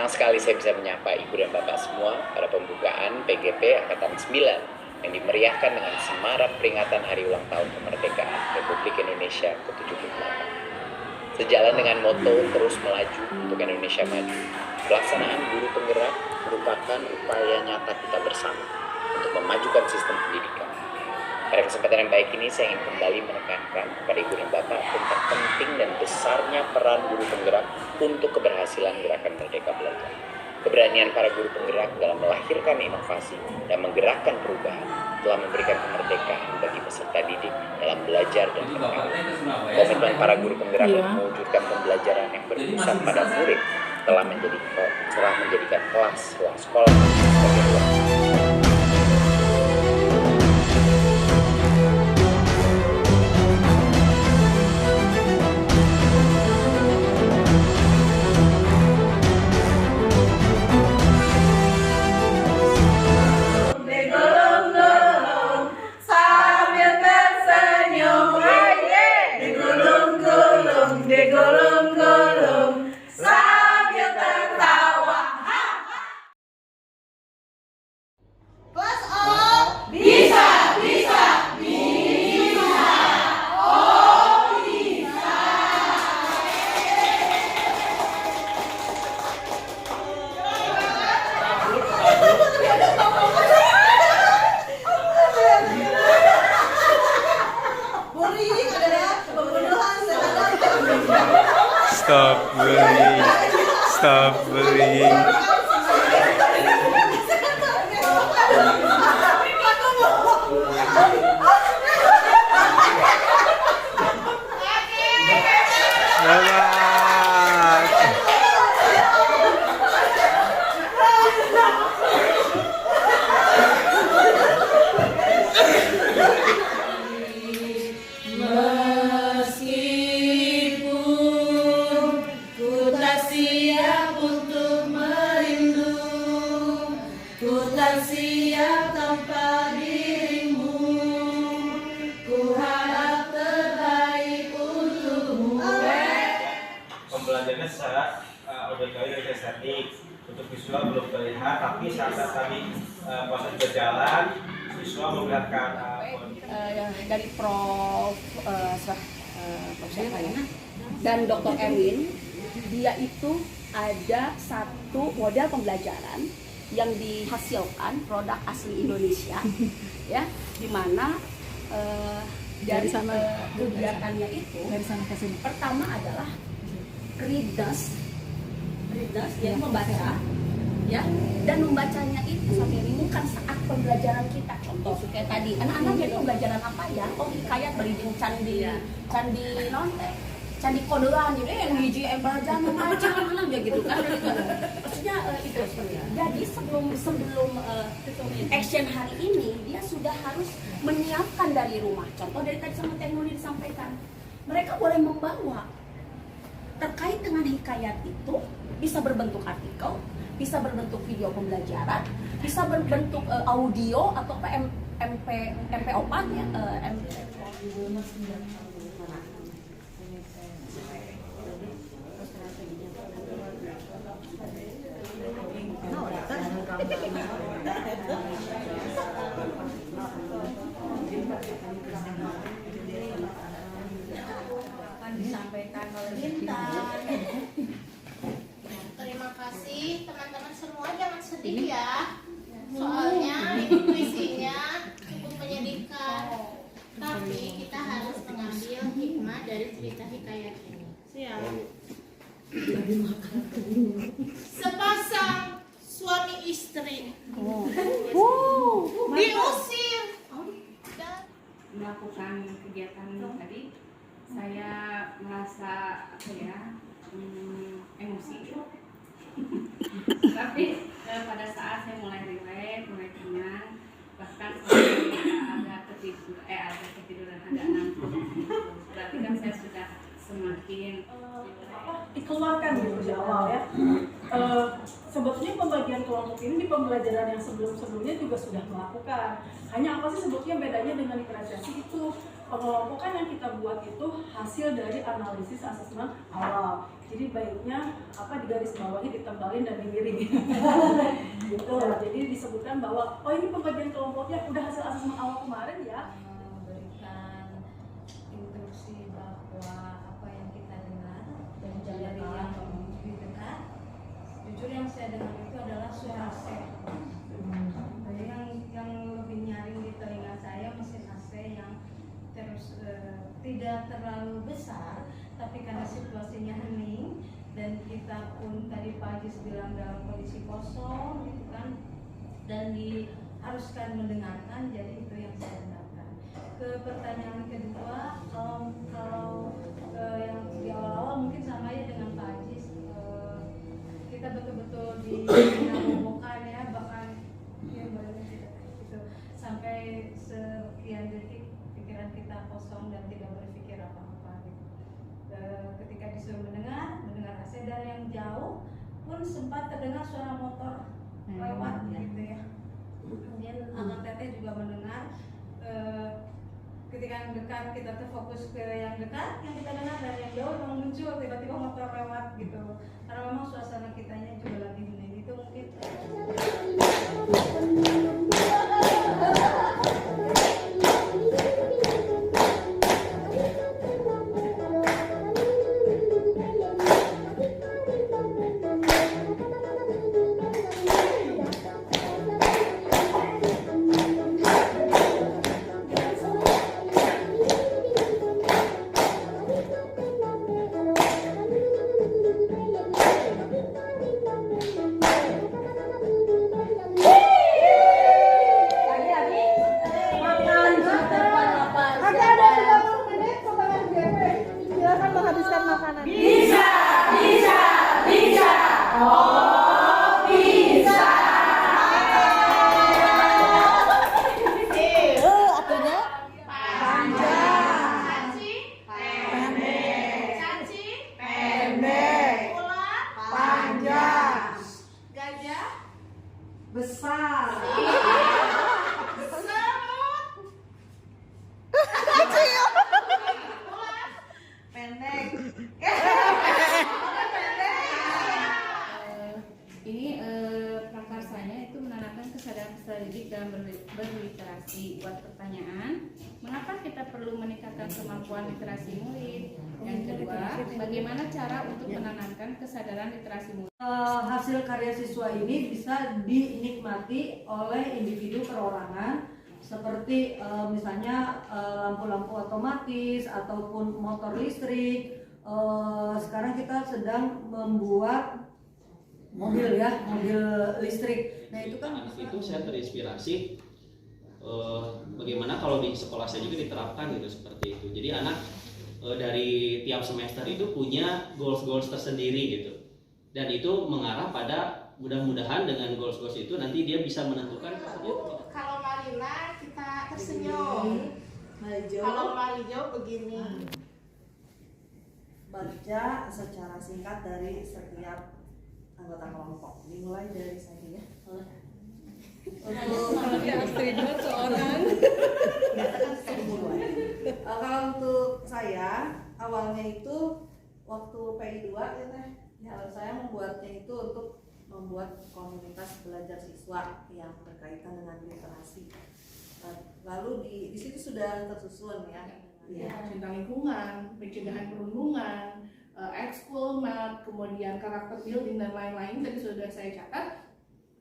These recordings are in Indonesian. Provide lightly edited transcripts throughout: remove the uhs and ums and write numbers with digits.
Senang sekali saya bisa menyapa Ibu dan Bapak semua pada pembukaan PGP Angkatan 9 yang dimeriahkan dengan semarak peringatan Hari Ulang Tahun Kemerdekaan Republik Indonesia ke-78. Sejalan dengan moto terus melaju untuk Indonesia maju, pelaksanaan guru penggerak merupakan upaya nyata kita bersama untuk memajukan sistem pendidikan. Pada kesempatan yang baik ini, saya ingin kembali menekankan kepada Ibu dan Bapak tentang penting dan besarnya peran guru penggerak untuk keberhasilan gerakan Merdeka Belajar. Keberanian para guru penggerak dalam melahirkan inovasi dan menggerakkan perubahan telah memberikan kemerdekaan bagi peserta didik dalam belajar dan berkarya. Komitmen para guru penggerak untuk mewujudkan pembelajaran yang berpusat pada murid telah menjadikan kelas ruang sekolah sebagai ruang Stop bullying. Siap tanpa dirimu, ku harap terbaik untukmu. Pembelajarannya secara auditory dan estetik. Untuk visual belum terlihat, tapi saat tadi proses berjalan, visual memperlihatkan dari Prof. Siapa ya? Dan Dr. Erwin, dia itu ada satu model pembelajaran yang dihasilkan produk asli Indonesia, ya, di mana dari kegiatannya itu pertama adalah readness, dia membaca, ya, dan membacanya itu bukan saat pembelajaran kita. Contoh kayak tadi, anak-anak jadi pembelajaran apa ya? Oh, hikayat berijing candi nontek. Candi kodoran gitu, yang hiji belajar membaca anak gitu kan. Maksudnya itu sebenarnya. Jadi sebelum action hari ini, dia sudah harus menyiapkan dari rumah. Contoh dari tadi sama teknologi disampaikan, mereka boleh membawa terkait dengan hikayat itu, bisa berbentuk artikel, bisa berbentuk video pembelajaran, bisa berbentuk audio atau MP4 ya, disampaikan oleh Bintang. Terima kasih teman-teman semua, jangan sedih ya. Soalnya ini puisinya cukup menyedihkan. Tapi kita harus mengambil hikmah dari cerita hikayat ini. Siap. Sepasang suami istri diusir dan melakukan kegiatan tadi, saya merasa emosi. Tapi pada saat saya mulai rileks, mulai tenang, bahkan saya agak ketiduran agak ngantuk. Berarti kan saya sudah semakin dikeluarkan gitu di awal ya. Sebetulnya pembagian kelompok ini di pembelajaran yang sebelum-sebelumnya juga sudah melakukan. Hanya apa sih sebetulnya bedanya dengan diferensiasi itu? pengelompokan yang kita buat itu hasil dari analisis asesmen awal. Jadi baiknya digaris bawahi, ditebalin dan dimiring. Gitu. Jadi disebutkan bahwa ini pembagian kelompoknya udah hasil asesmen awal kemarin ya. Memberikan instruksi bahwa apa yang kita dengar dari yang didengar, jujur yang saya dengar itu adalah suara AC. Jadi yang lebih nyaring di telinga saya mesin AC yang terus tidak terlalu besar, tapi karena situasinya hening dan kita pun tadi pagi bilang dalam kondisi kosong gitu kan, dan diharuskan mendengarkan, jadi itu yang saya dengarkan. Ke pertanyaan kedua, kalau yang di awal-awal mungkin sama ya dengan Pak Ajis, kita betul-betul dinamobokan ya, bahkan ya gitu, sampai sekian detik pikiran kita kosong dan tidak berpikir apa-apa gitu. Ketika disuruh mendengar AC, dan yang jauh pun sempat terdengar suara motor lewat gitu ya. Kemudian Akang Teteh juga mendengar. Ketika yang dekat kita terfokus ke yang dekat yang kita dengar, dan yang jauh memang muncul tiba-tiba motor lewat gitu. Karena memang suasana kitanya juga lagi hening, itu mungkin. Kemampuan literasi murid. Yang kedua, bagaimana cara untuk menanamkan kesadaran literasi murid? Hasil karya siswa ini bisa dinikmati oleh individu perorangan, seperti misalnya lampu-lampu otomatis ataupun motor listrik. Sekarang kita sedang membuat mobil listrik. Nah itu kan itu saya terinspirasi bagaimana kalau di sekolah saya juga diterapkan gitu, seperti itu. Jadi anak dari tiap semester itu punya goals tersendiri gitu, dan itu mengarah pada mudah-mudahan dengan goals itu nanti dia bisa menentukan. Kalau Marina kita tersenyum, kalau Marijo begini. Baca secara singkat dari setiap anggota kelompok, dimulai dari saya ya. Kalau untuk saya awalnya itu waktu PI 2 ya teh, saya membuatnya itu untuk membuat komunitas belajar siswa yang berkaitan dengan literasi. Lalu di situ sudah tersusun ya, cinta lingkungan, pencegahan perundungan, ekskul, kemudian karakter building dan lain-lain tadi sudah saya catat.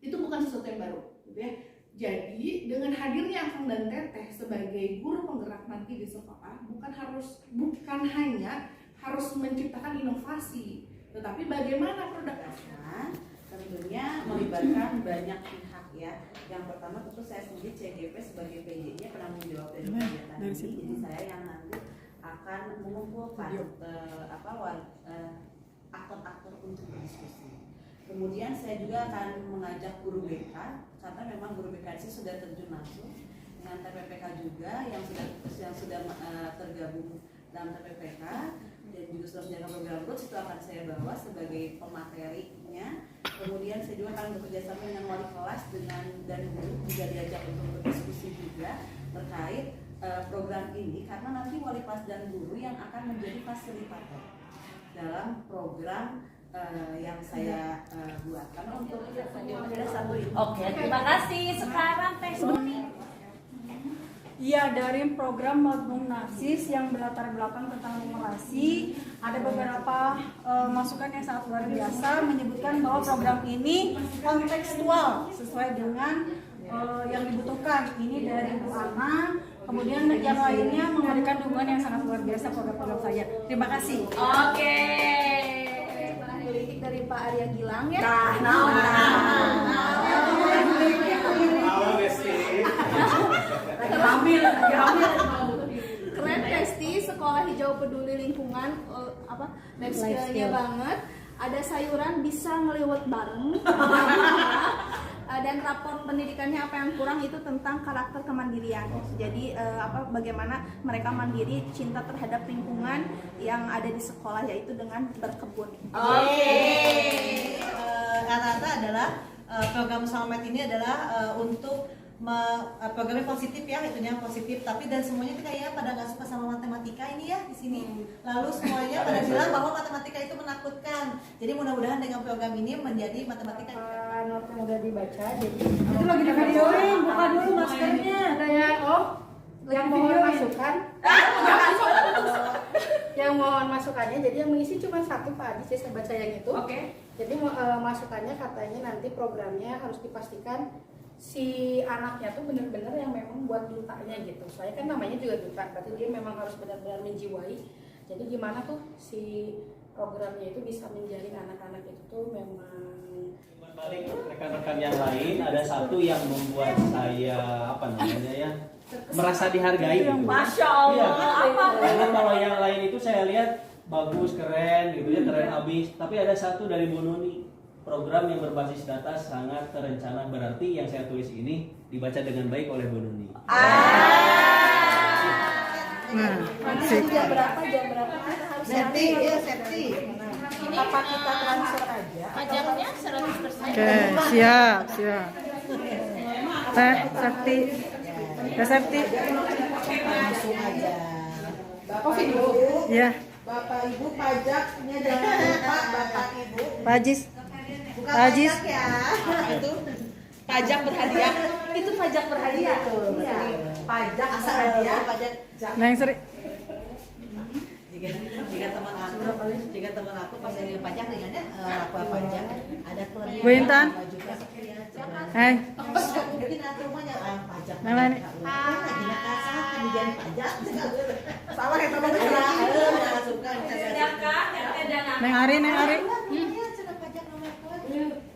Itu bukan sesuatu yang baru, gitu ya. Jadi dengan hadirnya Akang dan Teteh sebagai guru penggerak nanti di sekolah bukan hanya harus menciptakan inovasi, tetapi bagaimana produknya tentunya melibatkan banyak pihak ya. Yang pertama tentu saya sendiri CGP sebagai PJ-nya penanggung jawab dari kegiatan ini. Jadi saya yang nanti akan mengumpulkan aktor-aktor untuk berdiskusi. Kemudian saya juga akan mengajak guru BK, karena memang guru BK ini sudah terjun langsung dengan TPPK juga yang sudah tergabung dalam TPPK dan juga sudah menjalankan program BRUT, itu akan saya bawa sebagai pematerinya. Kemudian saya juga akan bekerja sama dengan wali kelas dan guru juga diajak untuk berdiskusi juga terkait program ini karena nanti wali kelas dan guru yang akan menjadi fasilitator dalam program yang saya buat. Karena untuk ada satu itu. Oke, terima kasih. Sekarang Teh Suni. Iya, dari program Magnum Narsis yang berlatar belakang tentang numerasi, ada beberapa masukan yang sangat luar biasa menyebutkan bahwa program ini kontekstual sesuai dengan yang dibutuhkan. Ini dari Bu Ana, kemudian yang lainnya memberikan dukungan yang sangat luar biasa program-program saya. Terima kasih. Oke. Kritik dari Pak Arya Gilang ya. Halo Desti. Hamil. Keren Desti, sekolah hijau peduli lingkungan, life skill-nya banget. Ada sayuran bisa ngeliwet bareng. Dan raport pendidikannya apa yang kurang itu tentang karakter kemandirian. Jadi bagaimana mereka mandiri, cinta terhadap lingkungan yang ada di sekolah, yaitu dengan berkebun. Kata-kata adalah program Salmet ini adalah untuk programnya positif ya, itunya positif, tapi dan semuanya kita ya pada nggak suka sama matematika ini ya di sini. Lalu semuanya pada bilang bahwa matematika itu menakutkan. Jadi mudah-mudahan dengan program ini menjadi matematika Not mudah dibaca. Jadi itu lagi di videoin, buka dulu maskernya. yang mohon masukan. Yang mohon masukannya, jadi yang mengisi cuma satu Pak Adi, saya baca yang itu. Oke. Jadi masukannya katanya nanti programnya harus dipastikan si anaknya tuh benar-benar yang memang buat dutanya gitu. Soalnya kan namanya juga duta, berarti dia memang harus benar-benar menjiwai. Jadi gimana tuh si programnya itu bisa menjaring anak-anak itu tuh memang. Balik rekan-rekan yang lain, ada satu yang membuat saya merasa dihargai. Masya Allah. Iya. Apa? Karena kalau yang lain itu saya lihat bagus, keren gitu ya, keren abis. Tapi ada satu dari Bu Nuni, program yang berbasis data sangat terencana, berarti yang saya tulis ini dibaca dengan baik oleh Bu Nuni. Jam berapa kita harus safety. apa kita transfer aja? Pajaknya 100%. Oke, siap. Safety. Safety. Langsung aja. Oh, video. Ya, Bapak Ibu pajaknya jangan lupa Bapak Ibu. Pak Ajis. Bukan Pak Ajis. pajak ya. Itu Pajak berhadiah. Itu pajak berhadiah. iya. Pajak asal hadiah, pajak. Neng Sri. Jika teman aku pas dari pajak dengannya lapor pajak ada kelebihan. Bu Intan. Hai. Mungkin nanti rumahnya pajak. Neng lain. Lagi nakasah jadi pajak. Salah ya teman enggak suka. Neng Ari.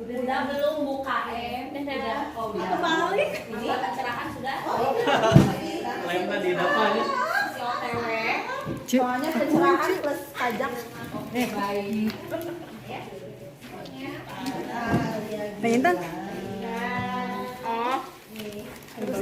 Udah belum UKM, udah. Oh, udah. Kembali. Ini pencerahan sudah. Lain tadi depannya. Si OTW. Soalnya pencerahan plus pajak. Baik. Neng Intan. Oh. 200.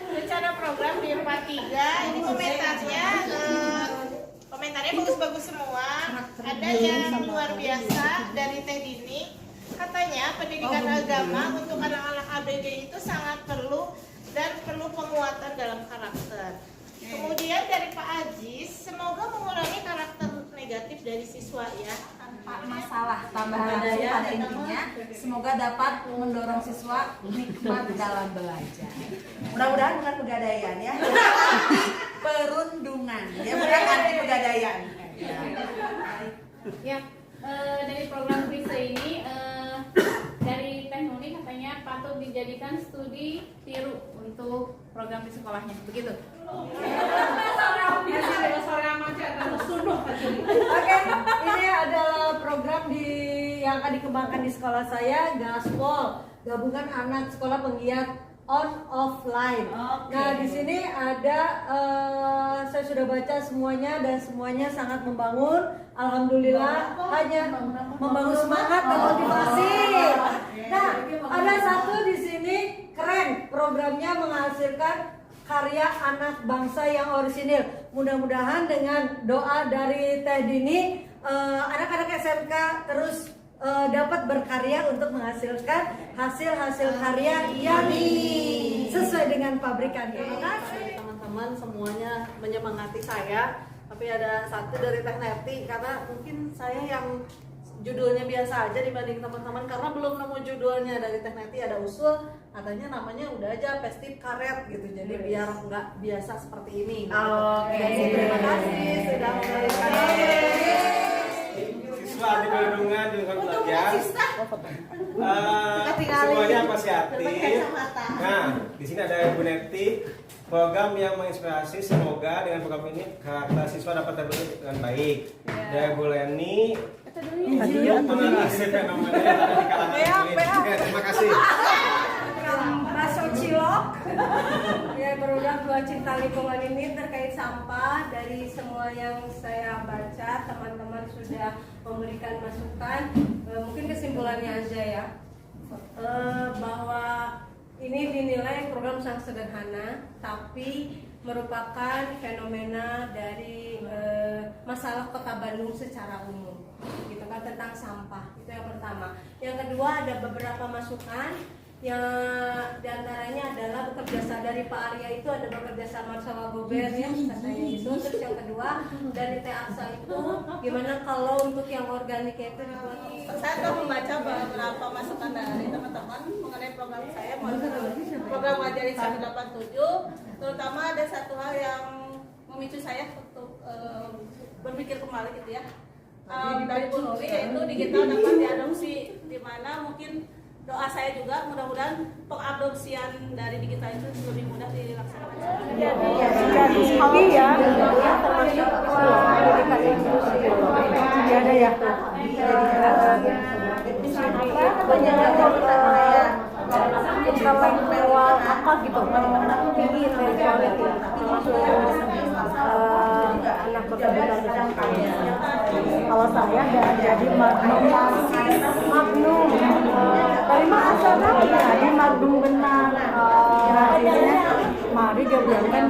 Rencana program di 43 ini komentarnya bagus-bagus semua. Ada yang luar biasa dari Teh Dini, katanya pendidikan agama untuk anak-anak ABG itu sangat perlu dan perlu penguatan dalam karakter. Kemudian dari Pak Ajis, semoga mengurangi karakter negatif dari siswa ya. Tanpa masalah tambahan langsung pada intinya semoga dapat mendorong siswa nikmat dalam belajar. Mudah-mudahan bukan pegadaian ya, perundungan ya, bukan anti pegadaian. Ya, dari program Krisa ini dari Teh Nuni katanya patut dijadikan studi tiru untuk program di sekolahnya, begitu? Oke, ini adalah program yang akan dikembangkan di sekolah saya, Gaspol, Gabungan Anak Sekolah Penggiat offline. Nah, di sini ada saya sudah baca semuanya dan semuanya sangat membangun. Alhamdulillah, hanya membangun semangat dan motivasi. Nah, ada satu di sini keren, programnya menghasilkan karya anak bangsa yang orisinil. Mudah-mudahan dengan doa dari Teh Dini, anak-anak SMK terus dapat berkarya untuk menghasilkan hasil-hasil karya yang sesuai dengan pabrikan. Terima kasih teman-teman semuanya menyemangati saya. Tapi ada satu dari Teh Neti, karena mungkin saya yang judulnya biasa aja dibanding teman-teman, karena belum nemu judulnya. Dari Teh Neti ada usul, katanya namanya udah aja Festive Karet gitu, jadi biar nggak biasa seperti ini. Oke. Terima kasih sudah memberikan. Siswa di Bandungan dengan belajar. Semuanya apresiatif. Nah, di sini ada Ibu Neti. Program yang menginspirasi, semoga dengan program ini karakter siswa dapat terbentuk dengan baik. Dan Bu Leni mengatasi fenomena yang ada di kalangan ini. Oke, terima kasih. Baso Cilok ya, program Dua Cinta Lingkungan ini terkait sampah. Dari semua yang saya baca, teman-teman sudah memberikan masukan. Mungkin kesimpulannya aja ya, bahwa ini dinilai program sangat sederhana, tapi merupakan fenomena dari masalah Kota Bandung secara umum, gitu kan, tentang sampah. Itu yang pertama. Yang kedua, ada beberapa masukan yang diantaranya adalah bekerja sama dari Pak Arya, itu ada bekerja sama sama Gober ya katanya itu. Terus yang kedua dari Teh Asa itu, gimana kalau untuk yang organiknya itu dibuat. Saya telah membaca beberapa masukan dari teman-teman mengenai program saya, program Ngajarin 187. Terutama ada satu hal yang memicu saya untuk berpikir kembali gitu ya, dari Bu Nuri, yaitu digital dapat diadopsi, di mana mungkin doa saya juga mudah-mudahan pengadopsian dari digital itu lebih mudah dilaksanakan. Jadi hobi ya, termasuk pendidikan inklusi. Jadi ada ya. Mencapai lewat apa gitu, tinggi intelektuality, termasuk anak berkebutuhan khusus. Kalau saya jadi magnum dari mana asalnya jadi magnum benar. Akhirnya mari dia biarkan